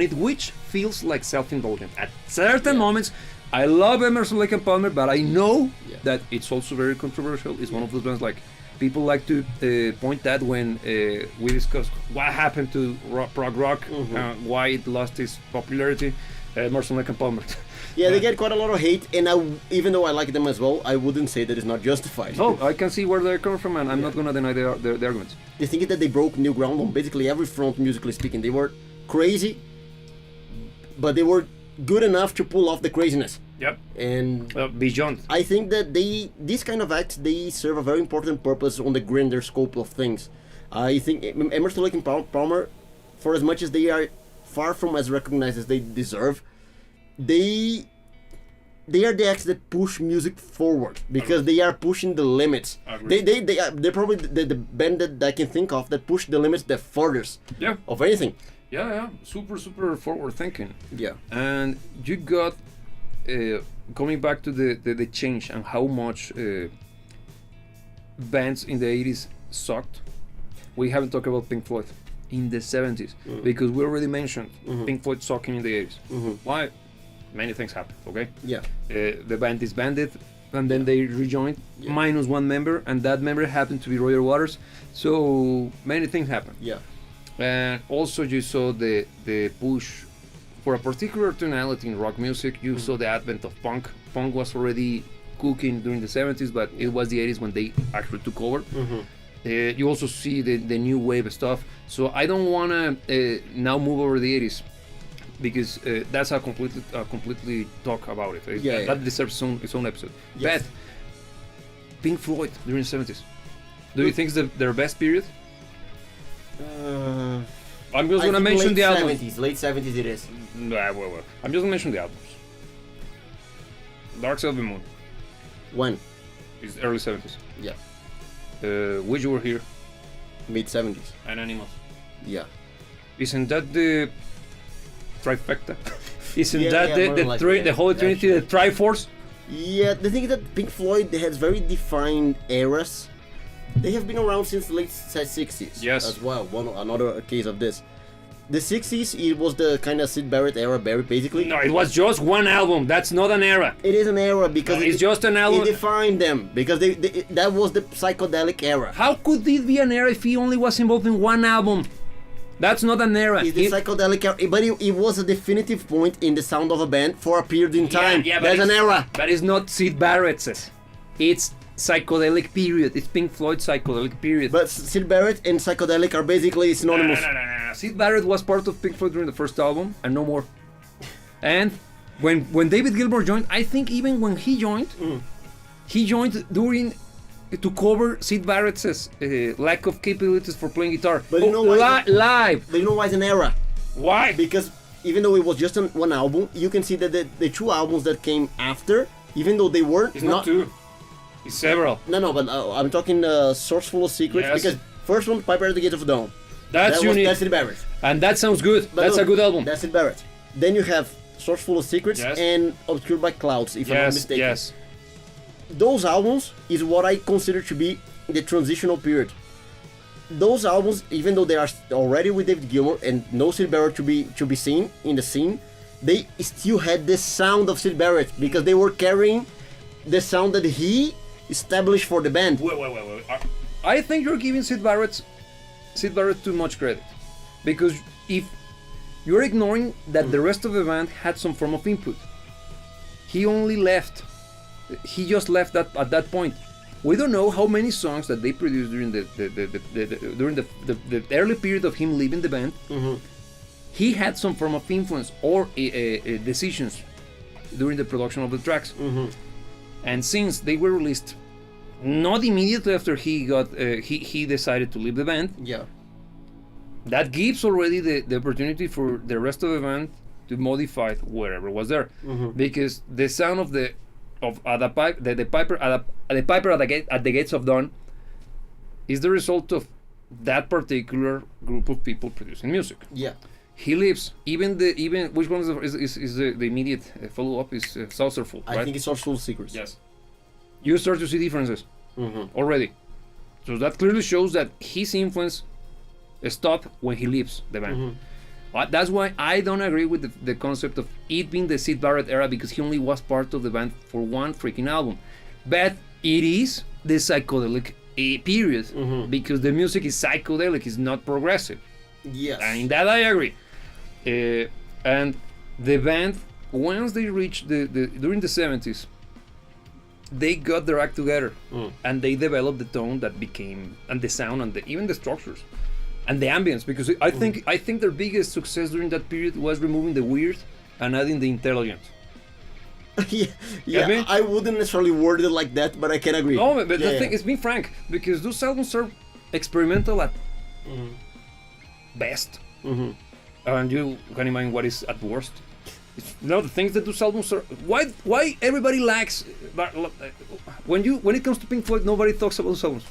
it which feels like self-indulgent. At certain moments, I love Emerson, Lake and Palmer, but I know that it's also very controversial. It's one of those bands like people like to point that when we discuss what happened to prog rock, why it lost its popularity. Emerson, Lake and Palmer. Yeah, they get quite a lot of hate, and even though I like them as well, I wouldn't say that it's not justified. Oh, I can see where they're coming from, and I'm not gonna deny the arguments. The thing is that they broke new ground on basically every front, musically speaking. They were crazy, but they were good enough to pull off the craziness. Yep. And beyond. I think that these kind of acts, they serve a very important purpose on the grander scope of things. I think Emerson, Lake and Palmer, for as much as they are far from as recognized as they deserve, they are the acts that push music forward because they are pushing the limits. They're probably the band that I can think of that push the limits the furthest of anything. Yeah, super forward thinking. Yeah. And you got coming back to the change and how much bands in the 80s sucked. We haven't talked about Pink Floyd in the 70s because we already mentioned Pink Floyd sucking in the 80s. Why? Many things happened, okay? Yeah. The band disbanded and then they rejoined minus one member, and that member happened to be Roger Waters. So many things happened. Yeah. And also you saw the push for a particular tonality in rock music. You saw the advent of punk. Punk was already cooking during the 70s, but it was the 80s when they actually took over. You also see the new wave stuff. So I don't want to now move over the 80s because that's a completely talk about it. That deserves its own episode. Yes. But Pink Floyd during the 70s. Do you think it's their best period? I'm just gonna mention the albums. Late 70s it is. Well. I'm just gonna mention the albums. Dark Side of the Moon. When? It's early 70s. Yeah. Wish You Were Here. Mid 70s. And Animals. Yeah. Isn't that the trifecta? Isn't the Holy Trinity, the Triforce? Yeah, the thing is that Pink Floyd has very defined eras. They have been around since the late 60s. Yes. As well. Another case of this. The 60s, it was the kind of Syd Barrett era, basically. No, it was just one album. That's not an era. It is an era because it's just an album. It defined them because that was the psychedelic era. How could it be an era if he only was involved in one album? That's not an era. It's the psychedelic era, but it was a definitive point in the sound of a band for a period in time. That's an era. But it's not Syd Barrett's. It's psychedelic period. It's Pink Floyd psychedelic period. But Syd Barrett and psychedelic are basically synonymous. No. Syd Barrett was part of Pink Floyd during the first album and no more. And when David Gilmour joined, I think even when he joined during to cover Sid Barrett's lack of capabilities for playing guitar. But you know why? Live. But you know why it's an era? Why? Because even though it was just one album, you can see that the two albums that came after, even though they weren't It's not two. It's several. No, but I'm talking Source Full of Secrets, Yes. because first one, Piper at the Gates of Dawn. That's unique. That's Sid Barrett. And that sounds good. But That's look, a good album. That's Sid Barrett. Then you have Source Full of Secrets Yes. and Obscured by Clouds, if I'm not Yes, mistaken. yes. Those albums is what I consider to be the transitional period. Those albums, even though they are already with David Gilmour and no Sid Barrett to be seen in the scene, they still had the sound of Sid Barrett because they were carrying the sound that he established for the band. Wait. I think you're giving Sid Barrett too much credit, because if you're ignoring that the rest of the band had some form of input, he just left that at that point. We don't know how many songs that they produced during the early period of him leaving the band. Mm-hmm. He had some form of influence or decisions during the production of the tracks. Mm-hmm. And since they were released not immediately after he decided to leave the band, Yeah. that gives already the opportunity for the rest of the band to modify whatever was there, because the sound of the Piper at the Gates of Dawn is the result of that particular group of people producing music. Yeah. He leaves. Even which one is the immediate follow up is Saucerful, right? I think it's Source Full of Secrets. Yes. You start to see differences already, so that clearly shows that his influence stopped when he leaves the band. That's why I don't agree with the concept of it being the Sid Barrett era, because he only was part of the band for one freaking album. But it is the psychedelic period, because the music is psychedelic, it's not progressive. Yes. And in that I agree. And the band, once they reached during the 70s, they got their act together and they developed the tone that became, and the sound, and even the structures and the ambience, because I think their biggest success during that period was removing the weird and adding the intelligent. yeah, I mean? I wouldn't necessarily word it like that, but I can agree. No, but the thing is, being frank, because those albums are experimental at best, and you can imagine what is at worst. The things that those albums are. Why everybody likes? When it comes to Pink Floyd, nobody talks about those albums,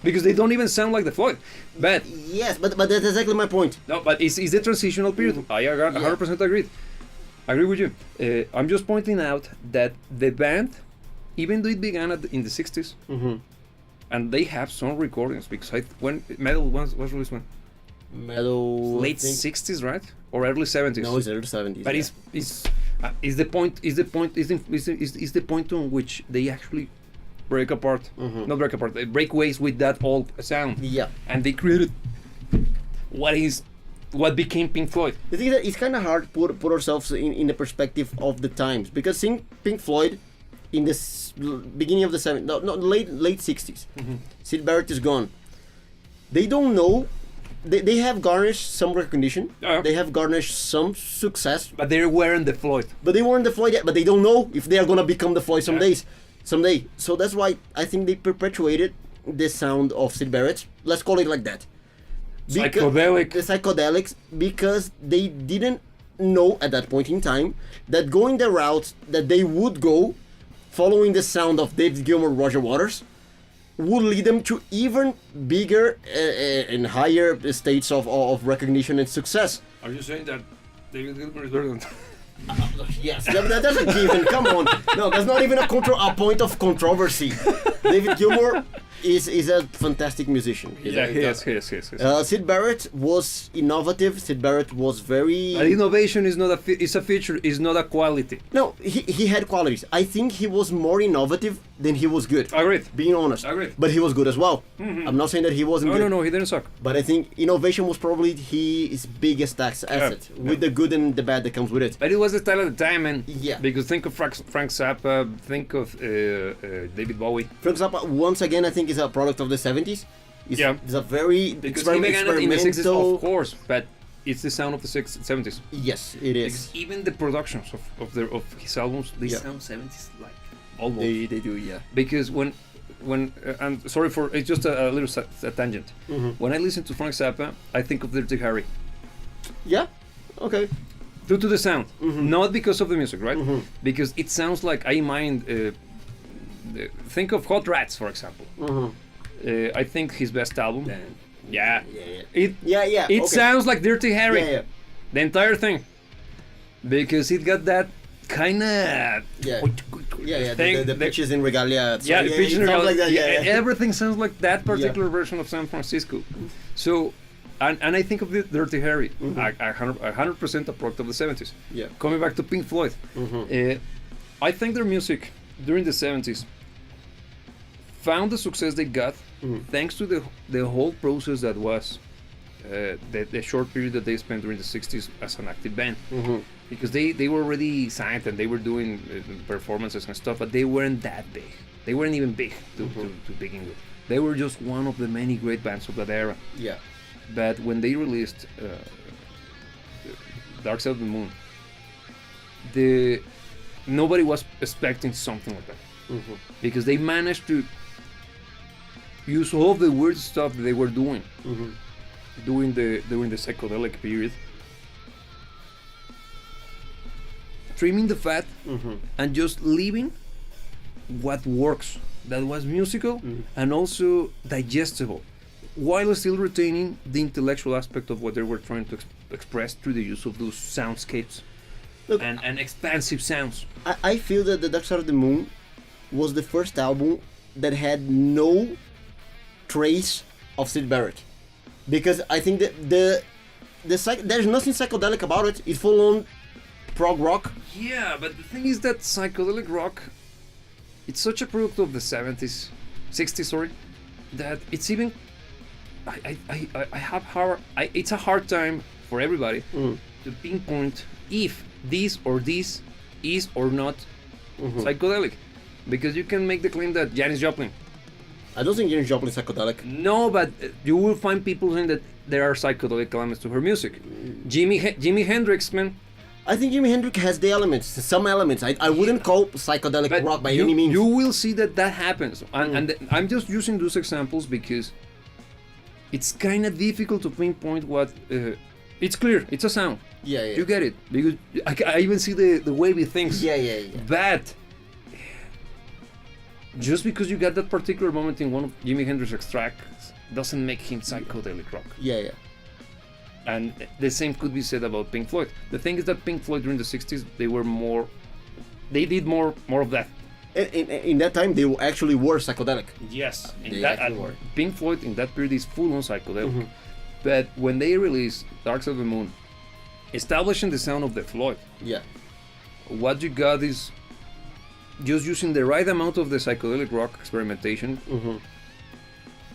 because they don't even sound like the Floyd. But yes, but that's exactly my point. no, but it's the transitional period. I 100% agree with you. I'm just pointing out that the band, even though it began in the 60s, and they have some recordings, because when Metal was released when? Metal. Late 60s, right? Or early 70s? No, it's early 70s. But is the point on which they actually break apart, not break apart, they break ways with that old sound. Yeah. And they created what became Pink Floyd. The thing is that it's kind of hard to put ourselves in the perspective of the times, because seeing Pink Floyd in the beginning of the 70s, late 60s, Sid Barrett is gone. They don't know. They have garnished some recognition. They have garnished some success. But they weren't the Floyd. But they weren't the Floyd yet. But they don't know if they are gonna become the Floyd someday. So that's why I think they perpetuated the sound of Sid Barrett. Let's call it like that. Psychedelic. The psychedelics, because they didn't know at that point in time that going the route that they would go, following the sound of David Gilmour, Roger Waters, would lead them to even bigger and higher states of recognition and success. Are you saying that David Gilmour is better than? Yes, that doesn't even. Come on, no, that's not even a point of controversy. David Gilmour is a fantastic musician. Yeah, he is. Sid Barrett was innovative. Sid Barrett was very. But innovation is not a feature, is not a quality. No, he had qualities. I think he was more innovative than he was good. Agreed. Being honest. Agreed. But he was good as well. I'm not saying that he wasn't good. No, he didn't suck. But I think innovation was probably his biggest asset, with the good and the bad that comes with it. But it was the style of the time, and Yeah. because think of Frank Zappa, think of David Bowie. Frank Zappa, once again, I think is a product of the 70s. It's a very Because he began it in the 60s, of course, but it's the sound of the 70s. Yes, it is. Because even the productions of his albums, they sound 70s like almost. They do, yeah. Because when when and sorry for it's just a little a tangent. When I listen to Frank Zappa, I think of Dirty Harry. Yeah. Okay. Due to the sound, not because of the music, right? Because it sounds like I mind. Think of Hot Rats, for example. I think his best album. Yeah. It Okay. sounds like Dirty Harry. Yeah. The entire thing, because it got that kind of The pitches in Regalia. yeah, the pitch in it sounds Regalia, like that. Yeah. everything sounds like that particular version of San Francisco. So, and I think of the Dirty Harry, 100% a product of the 70s. Yeah. Coming back to Pink Floyd, I think their music during the 70s found the success they got thanks to the whole process that was the short period that they spent during the 60s as an active band. Because they were already signed and they were doing performances and stuff, but they weren't that big. They weren't even big to begin with. They were just one of the many great bands of that era. Yeah. But when they released Dark Side of the Moon, nobody was expecting something like that. Because they managed to use all the weird stuff that they were doing during the psychedelic period, trimming the fat and just leaving what works, that was musical and also digestible, while still retaining the intellectual aspect of what they were trying to express through the use of those soundscapes. Look, and expansive sounds. I feel that the Dark Side of the Moon was the first album that had no trace of Sid Barrett, because I think that there's nothing psychedelic about it. It's full on prog rock. Yeah, but the thing is that psychedelic rock, it's such a product of the 70s, 60s, sorry, that it's even it's a hard time for everybody to pinpoint if this or this is or not psychedelic, because you can make the claim that Janis Joplin. I don't think Janis Joplin is psychedelic. No, but you will find people saying that there are psychedelic elements to her music. Jimi Hendrix, man. I think Jimi Hendrix has the elements, some elements. I wouldn't call psychedelic But rock by any means. You will see that happens, and I'm just using those examples because it's kind of difficult to pinpoint what. It's clear, it's a sound. Yeah. You get it, because I even see the way he thinks. Yeah. But just because you got that particular moment in one of Jimi Hendrix's tracks doesn't make him psychedelic rock. Yeah. And the same could be said about Pink Floyd. The thing is that Pink Floyd during the 60s, they did more of that. In that time, they actually were psychedelic. Yes, They actually were. Pink Floyd in that period is full on psychedelic. But when they released Dark Side of the Moon, establishing the sound of the Floyd, Yeah. what you got is just using the right amount of the psychedelic rock experimentation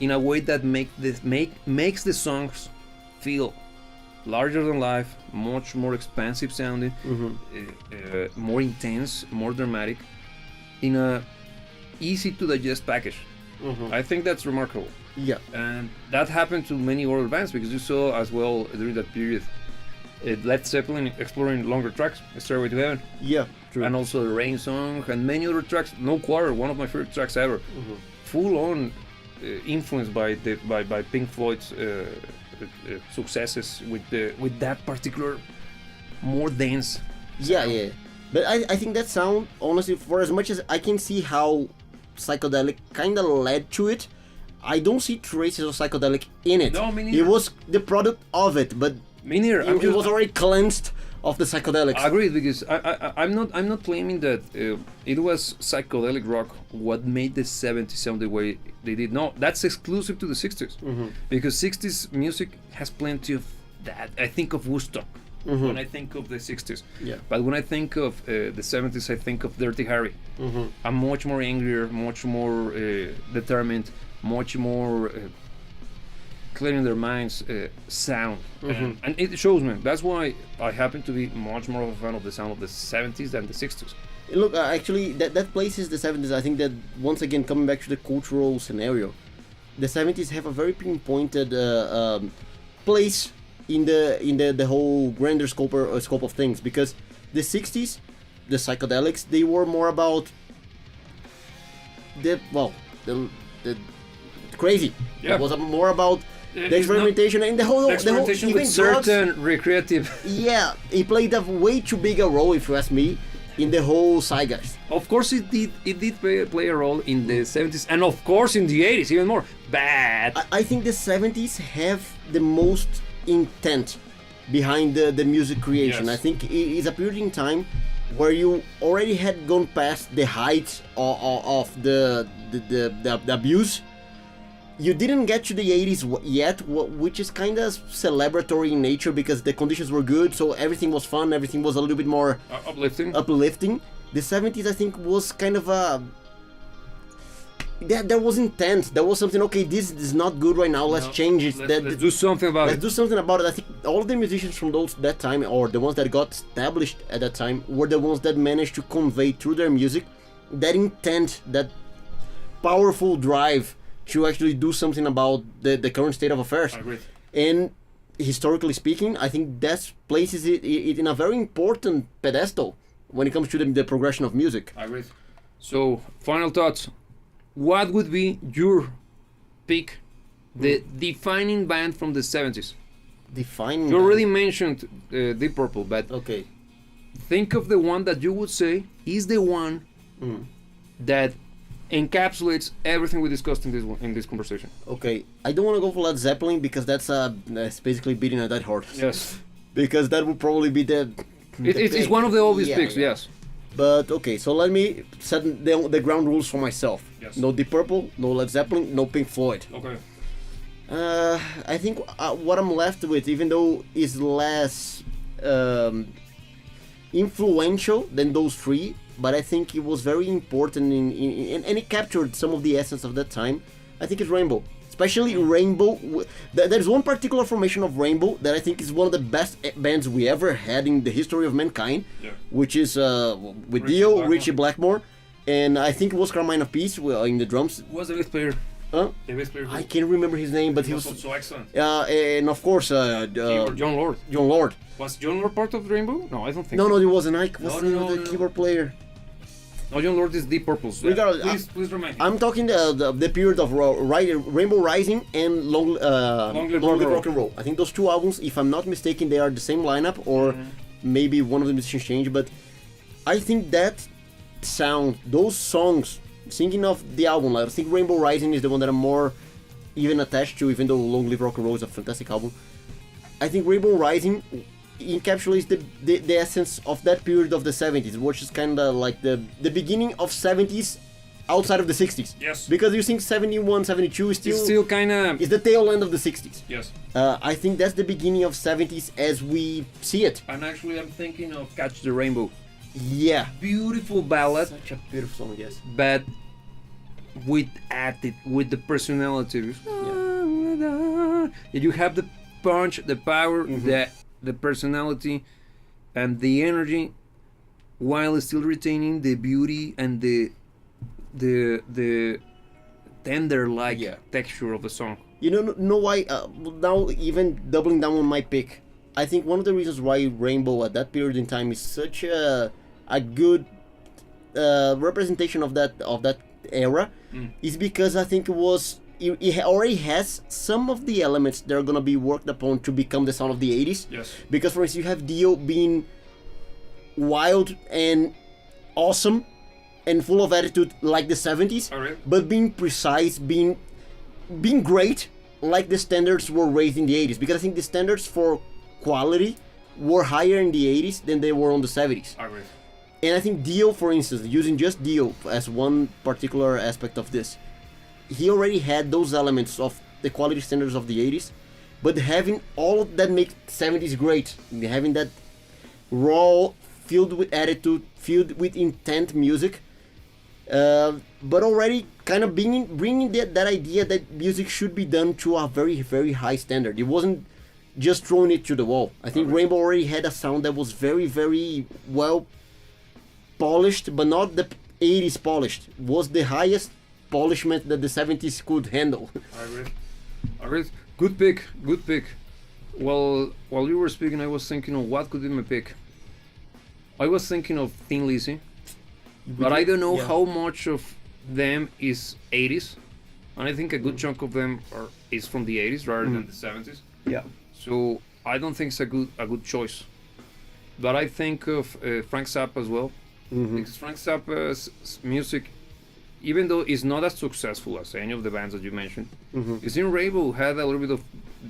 in a way that makes the songs feel larger than life, much more expansive sounding, more intense, more dramatic, in a easy to digest package. I think that's remarkable. Yeah. And that happened to many other bands, because you saw as well during that period Led Zeppelin exploring longer tracks, Stairway to Heaven, Yeah. True. and also the Rain Song, and many other tracks. No Quarter, one of my favorite tracks ever, full on influenced by Pink Floyd's successes with that particular more dense. Yeah. But I think that sound, honestly, for as much as I can see how psychedelic kind of led to it, I don't see traces of psychedelic in it. No, me neither. It was the product of it, but Me neither. it was already cleansed of the psychedelics. I agree, because I'm not claiming that it was psychedelic rock what made the 70s sound the way they did. No, that's exclusive to the 60s, because 60s music has plenty of that. I think of Woodstock when I think of the 60s. Yeah. But when I think of the 70s, I think of Dirty Harry. I'm much more angrier, much more determined, much more clearing their minds sound. And it shows me. That's why I happen to be much more of a fan of the sound of the 70s than the 60s. Look, actually, that places the 70s. I think that, once again, coming back to the cultural scenario, the 70s have a very pinpointed place in the whole grander scope of things, because the 60s, the psychedelics, they were more about the crazy. Yeah. It was more about the It's experimentation and the whole experimentation even with drugs. certain recreative. Yeah, he played a way too big a role, if you ask me, in the whole zeitgeist. Of course, it did play a role in the 70s, and of course in the 80s even more. But I think the 70s have the most intent behind the music creation. Yes. I think it is a period in time where you already had gone past the height of the abuse. You didn't get to the 80s yet, which is kind of celebratory in nature because the conditions were good, so everything was fun, everything was a little bit more uplifting. The 70s, I think, was kind of a... There was intent. There was something, okay, this is not good right now, let's change it. Let's do something about Let's do something about it. I think all of the musicians from that time, or the ones that got established at that time, were the ones that managed to convey through their music that intent, that powerful drive to actually do something about the current state of affairs. I agree. And historically speaking, I think that places it in a very important pedestal when it comes to the progression of music. I agree. So, final thoughts. What would be your pick, the defining band from the 70s? Defining. You already mentioned Deep Purple, but Okay. think of the one that you would say is the one that encapsulates everything we discussed in this conversation. Okay. I don't want to go for Led Zeppelin because that's basically beating a dead horse. Yes. Because that would probably be the It's pick. one of the obvious Yeah, picks, yeah. yes. But okay, so let me set the ground rules for myself. Yes. No Deep Purple, no Led Zeppelin, no Pink Floyd. Okay. I think what I'm left with, even though is less influential than those three, but I think it was very important and it captured some of the essence of that time. I think it's Rainbow. Especially Rainbow. There's one particular formation of Rainbow that I think is one of the best bands we ever had in the history of mankind, which is with Dio, Richie Blackmore, and I think it was Carmine of Peace in the drums. Who was the bass player? Huh? The bass player. I can't remember his name, but he was so excellent. and of course John Lord. John Lord. Was John Lord part of Rainbow? No, I don't think. No, it wasn't. Ike was No, the keyboard player. No, John Lord is Deep Purple's. Regardless, Please remind me. I'm talking the period of Rainbow Rising and Long Live Rock and Roll. I think those two albums, if I'm not mistaken, they are the same lineup, or maybe one of the musicians changed. But I think that sound, those songs, thinking of the album, I think Rainbow Rising is the one that I'm more even attached to, even though Long Live Rock and Roll is a fantastic album. I think Rainbow Rising encapsulates the essence of that period of the 70s, which is kind of like the beginning of 70s outside of the 60s. Yes. Because you think 71, 72 is It's still kind of. is the tail end of the 60s. Yes. I think that's the beginning of 70s as we see it. And actually, I'm thinking of Catch the Rainbow. Yeah. Beautiful ballad, Such a beautiful song, yes. but with the personality. You have the punch, the power, the personality, and the energy, while still retaining the beauty and the tender texture of the song. You know why? Now even doubling down on my pick, I think one of the reasons why Rainbow at that period in time is such a good representation of that era is because I think it already has some of the elements that are gonna be worked upon to become the sound of the 80s. Yes. Because for instance, you have Dio being wild and awesome and full of attitude like the 70s, Alright. but being precise, being great like the standards were raised in the 80s. Because I think the standards for quality were higher in the 80s than they were on the 70s. Alright. And I think Dio, for instance, using just Dio as one particular aspect of this, he already had those elements of the quality standards of the 80s, but having all that makes 70s great, having that raw, filled with attitude, filled with intent music, but already kind of bringing that idea that music should be done to a very, very high standard. It wasn't just throwing it to the wall. I think Rainbow already had a sound that was very, very well polished, but not the 80s polished. It was the highest polishment that the 70s could handle. I agree. Good pick. Well, while you were speaking, I was thinking of what could be my pick. I was thinking of Thin Lizzy, but I don't know how much of them is 80s, and I think a good chunk of them is from the 80s rather than the 70s. Yeah. So I don't think it's a good choice. But I think of Frank Zappa as well, because Frank Zappa's music, even though it's not as successful as any of the bands that you mentioned, it's in Rainbow had a little bit of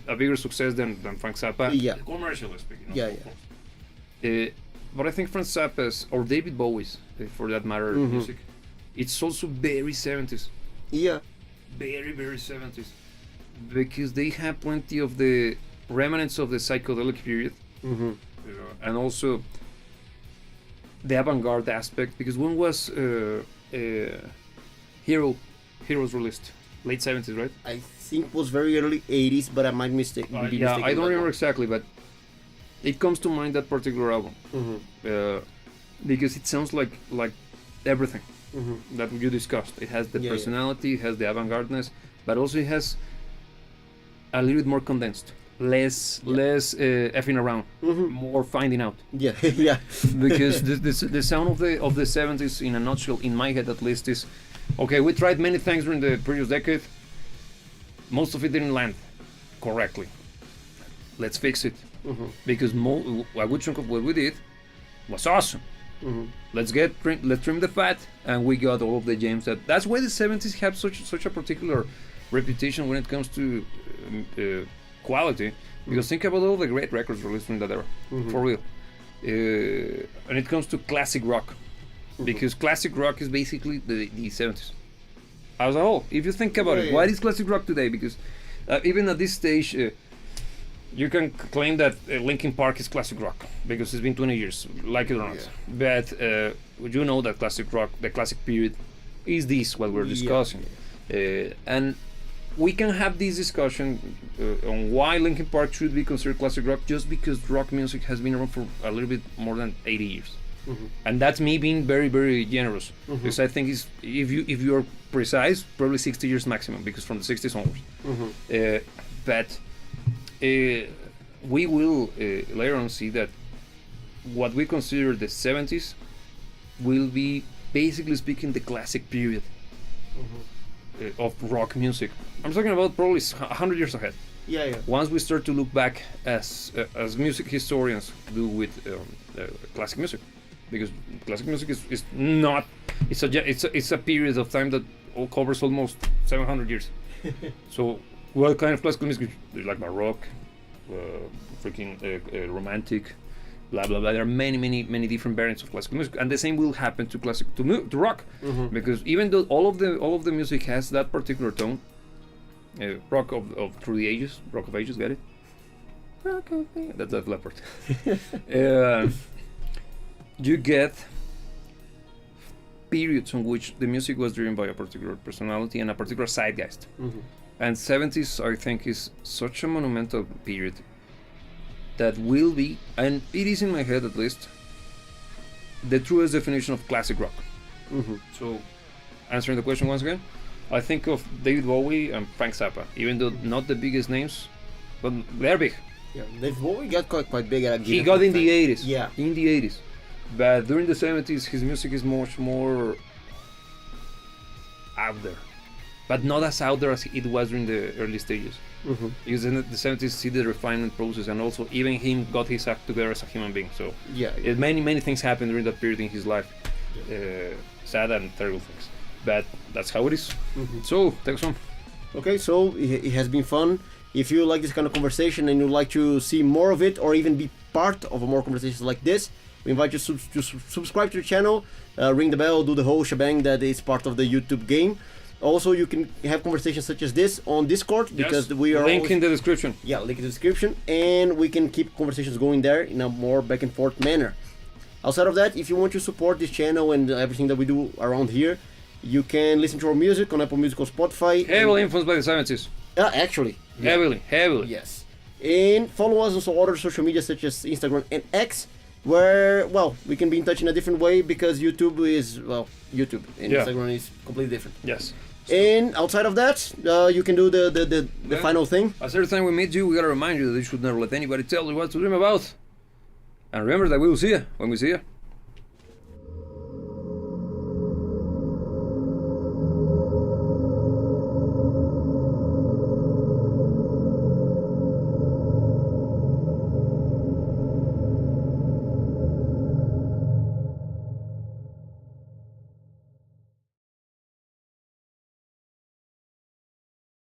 a bigger success than Frank Zappa. Yeah. Commercially speaking. Yeah, of course. But I think Frank Zappa's, or David Bowie's, for that matter, music, it's also very 70s. Yeah. Very, very 70s. Because they have plenty of the remnants of the psychedelic period. And also the avant-garde aspect. Because when was Heroes released? Late 70s, right? I think it was very early 80s, but I might be mistaken. Yeah, I don't remember exactly, but it comes to mind, that particular album. Because it sounds like everything that you discussed. It has the personality, it has the avant-gardeness, but also it has a little bit more condensed. Less effing around, more finding out. Yeah, yeah. Because the sound of the 70s, in a nutshell, in my head at least, is okay. We tried many things during the previous decade. Most of it didn't land correctly. Let's fix it. Because a good chunk of what we did was awesome. Let's trim the fat, and we got all of the gems. That's why the 70s have such a particular reputation when it comes to quality. Because think about all the great records released in that era, for real. And it comes to classic rock, because classic rock is basically the 70s as a whole. If you think about it, what is classic rock today? Because even at this stage, you can claim that Linkin Park is classic rock because it's been 20 years, like it or not. But you know that classic rock, the classic period, is this what we're discussing. And we can have this discussion on why Linkin Park should be considered classic rock, just because rock music has been around for a little bit more than 80 years. And that's me being very, very generous, because I think if you're precise, probably 60 years maximum, because from the 60s onwards. But we will later on see that what we consider the 70s will be, basically speaking, the classic period of rock music. I'm talking about probably 100 years ahead. Once we start to look back as music historians do with classic music, because classic music is not, it's a period of time that covers almost 700 years. So what kind of classical music? Like baroque, romantic, blah blah blah. There are many different variants of classical music, and the same will happen to to rock, because even though all of the music has that particular tone, rock of through the ages, rock of ages, get it? Rock of ages. That's Def Leppard. You get periods in which the music was driven by a particular personality and a particular zeitgeist. And 70s, I think, is such a monumental period that will be, and it is in my head at least, the truest definition of classic rock. So, answering the question once again, I think of David Bowie and Frank Zappa, even though not the biggest names, but they're big. Yeah, David Bowie got quite big at a He got in the 80s. Yeah. In the 80s. But during the 70s, his music is much more out there. But not as out there as it was during the early stages. Because in the 70s, see the refinement process, and also even him got his act together as a human being. So many things happened during that period in his life. Sad and terrible things. But that's how it is. So, take us on. Okay, so it has been fun. If you like this kind of conversation and you'd like to see more of it, or even be part of more conversations like this, we invite you to subscribe to the channel, ring the bell, do the whole shebang that is part of the YouTube game. Also, you can have conversations such as this on Discord, because we are link in the description. Yeah, link in the description, and we can keep conversations going there in a more back and forth manner. Outside of that, if you want to support this channel and everything that we do around here, you can listen to our music on Apple Music or Spotify. Heavily influenced by the 70s. Actually. Heavily. Yes. And follow us on some other social media such as Instagram and X, where, well, we can be in touch in a different way, because YouTube is, well, YouTube, and Instagram is completely different. Yes. And outside of that, you can do the final thing. As every time we meet you, we gotta remind you that you should never let anybody tell you what to dream about. And remember that we will see you when we see you.